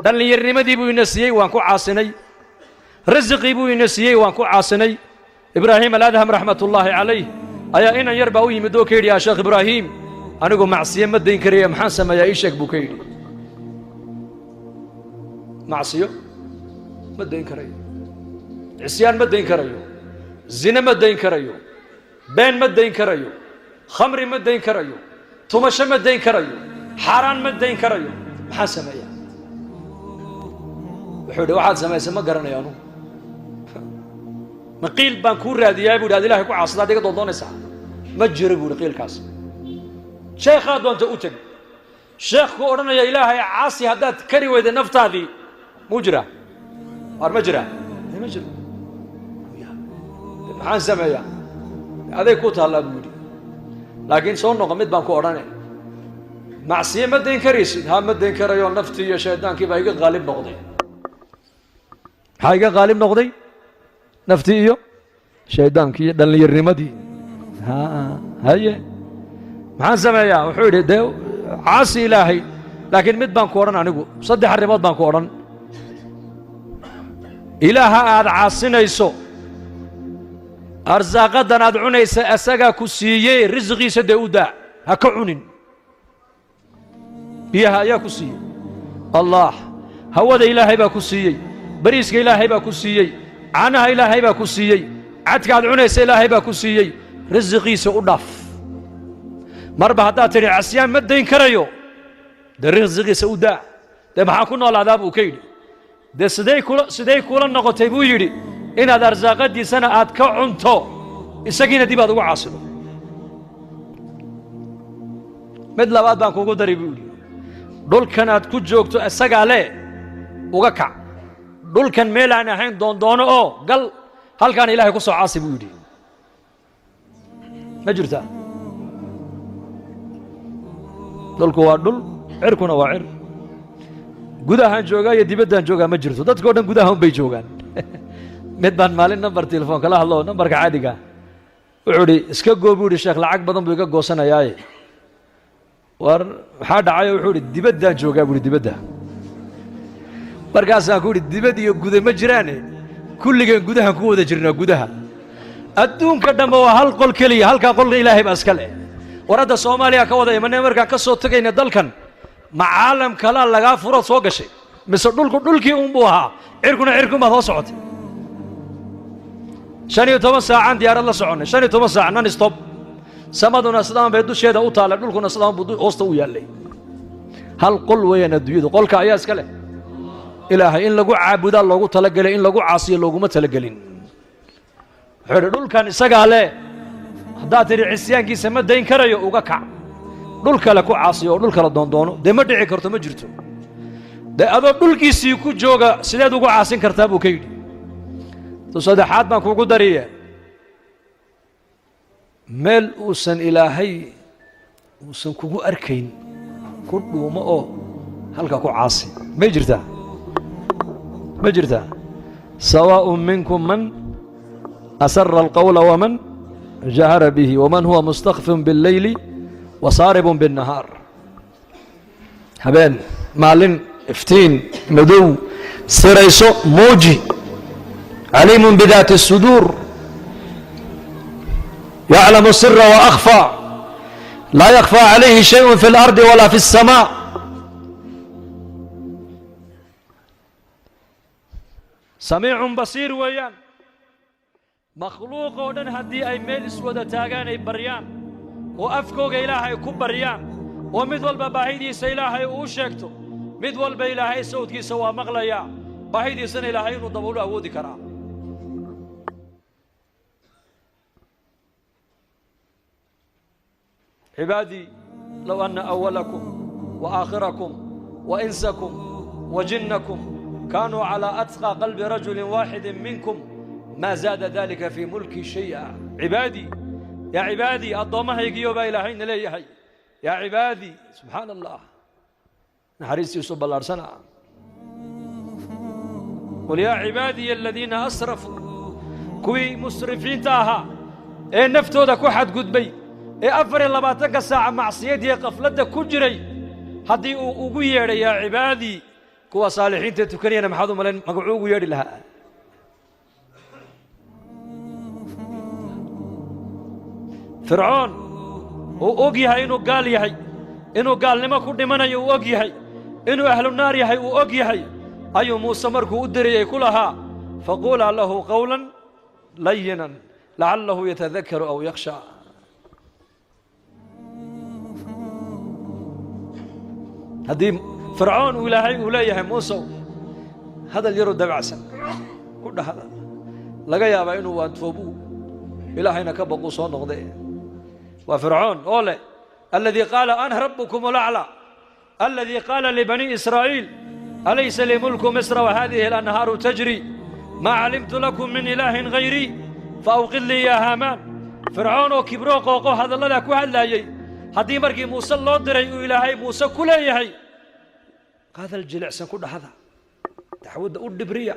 dhallinyarnimadii buu ina siiyey waan ku caasinay rasiqii buu ina siiyey waan ku caasinay ibraahim aladham raxmatullaahi calayh ayaa inan yar baa u yimid oo ka yidhi yaa sheekh ibraahim anigu macsiyo ma dayn karaya maxaan sameeyaa ii sheeg buu ka yidhi macsiyo ma dayn karayo cisyaan ma dayn karayo zine ma dayn karayo been ma dayn karayo khamri ma dayn karayo tumasho ma dayn karayo xaaraan ma dayn karayo maxaan sameeyaa wuxuu yidhi waxaad samaysay ma garanayo anugu ma qiil baan kuu raadiyaa buu yidhi ad ilahay ku caasada ad iga doondoonaysaa ma jiro buu yidhi qiilkaas sheekhaad doonta u teg sheekhku odhanaya ilaahay caasi haddaad kari weyda naftaadii muu jiraa waar ma jiraa ma jiro maxaan sameeyaa aday ku taallaa buu yidhi laakiin soo noqo mid baan ku odhanay macsiye ma dayn karaysid ha ma dayn karayo naftii iyo shaydaankii baa iga qaalib noqday maxaa iga qaalib noqday naftii iyo shaydaankii iyo dhallinyarnimadii haye maxaan sameeyaa wuxuu yidhi dee caasi ilaahay laakiin mid baan ku odhan anigu 3 arrimood baan ku odhan ilaaha aad caasinayso arsaaqadan aad cunaysa asagaa ku siiyey risqiisa dee u daa ha ka cunin biyaha ayaa ku siiyey allah hawada ilaahay baa ku siiyey bariiska ilaahay baa ku siiyey caanaha ilaahay baa ku siiyey cadka aad cunaysa ilaahay baa ku siiyey risqiisa u dhaaf marba haddaad tidhi casyaan ma dayn karayo dee risqiisa u daa dee maxaa ku noolaadaa buu ka yidhi dee siday kula noqotay buu yidhi inaad arsaaqadiisana aad ka cunto isagiina dib aad ugu caasido mid labaad baan kuugu dari buu yidhi dhulkan aad ku joogto isagaa le uga kac dhulkan meel aan ahayn doondoono oo gal halkaan ilaahay ku soo caasi buu yidhi ma jirtaa dhulku waa dhul cirkuna waa cir gudahaan joogaa iyo dibaddaan joogaa ma jirto dadkao dhan gudaha un bay joogaan mid baan maalin nambar telefoon kala hadlo nambarka caadiga wuxuu idhi iska goo buu yidhi sheekh lacag badan buu iga goosanayaaye war maxaa dhacayo wuxuu idhi dibaddaan joogaa buu ihi dibadda markaasaan ku idhi dibad iyo guda ma jiraane kulligeen gudahaan ku wada jirnaa gudaha adduunka dhamma waa hal qol keliya halkaa qolka ilaahay baa iska leh war hadda soomaaliya ka wada imanay markaan ka soo tegayna dalkan ma caalam kalaa lagaa furood soo gashay mise dhulku dhulkii unbuu ahaa cirkuna cirkunbaad hoo socotay 15 saacaan diyaarad la soconnay 15 saac non stop samaduna sidaan bay dusheeda u taallay dhulkuna sidaan buu hoosta u yaallay hal qol weeyaan adduunyadu qolka ayaa iska leh ilaahay in lagu caabudaa loogu talagelay in lagu caasiyo looguma talagelin wuxuu idhi dhulkan isagaa leh haddaad tidhi cisyaankiisa ma dayn karayo uga kac dhul kale ku caasiyo oo dhul kale doondoono dee ma dhici karto ma jirto dee adoo dhulkiisii ku jooga sideed ugu caasin kartaa buu ka yidhi to saddexaad baan kuugu dariye meel uusan ilaahay uusan kugu arkayn ku dhuumo oo halka ku caasi may jirtaa ma jirtaa sawaa'un minkum man asarra alqawla waman jahara bihi waman huwa mustakfin billayli wasaaribun binnahaar habeen maalin iftiin madow sirayso muuji عليم بذات الصدور يعلم السر وأخفى لا يخفى عليه شيء في الأرض ولا في السماء سميع بصير ويان مخلوق ودن هدي أي ميل اسود تاغان أي بريان وأفكوغ إلهي كبريان ومثل بباهيدي سيلاهي وشكتو مثل بإلهي سودكي سوا مغليا باهيدي سن إلهي ندبولو أودي كرام عبادي لو أن أولكم وآخركم وإنسكم وجنكم كانوا على أتقى قلب رجل واحد منكم ما زاد ذلك في ملكي شيئا عبادي يا عبادي الضومه يجيوبا إلى حين ليهي يا عبادي سبحان الله نحريس يوسف الأرسنة قل يا عبادي الذين أسرفوا كوي مسرفين تاها إيه نفتو ذا كوحد قدبي ee 24 saac macsiyadii qaflada ku jiray hadii uu ugu yeeray ya cibaadi kuwa saalixiinta tukanayana maxaad u malayn magacuu ugu yeedhi lahaa fircoon uu og yahay inuu gaal yahay inuu gaalnimo ku dhimanayo uu og yahay inuu ahlu naar yahay uu og yahay ayuu muuse markuu u dirayay ku lahaa faquulaa lahu qawlan layinan lacallahu yatadakaru aw yakhsha haddii fircoon uu ilaahay uu leeyahay muusow hadal yaroo dabacsan ku dhahda laga yaabaa inuu waantoobu ilaahayna ka baquu soo noqde waa fircoon oo leh alladii qaala ana rabbukum alaclى alladii qaala libanii israa'iil alaysa lii mulku misra wahadihi alanhaaru tajri maa calimtu lakum min ilaahin hayrii faawqid lii yaa haamaan fircoon oo kibroo qooqo hadalladaa ku hadlaayey haddii markii muuse loo diray uu ilaahay muuse ku leeyahay hadal jilicsan ku dhahda dacwadda u dhibriya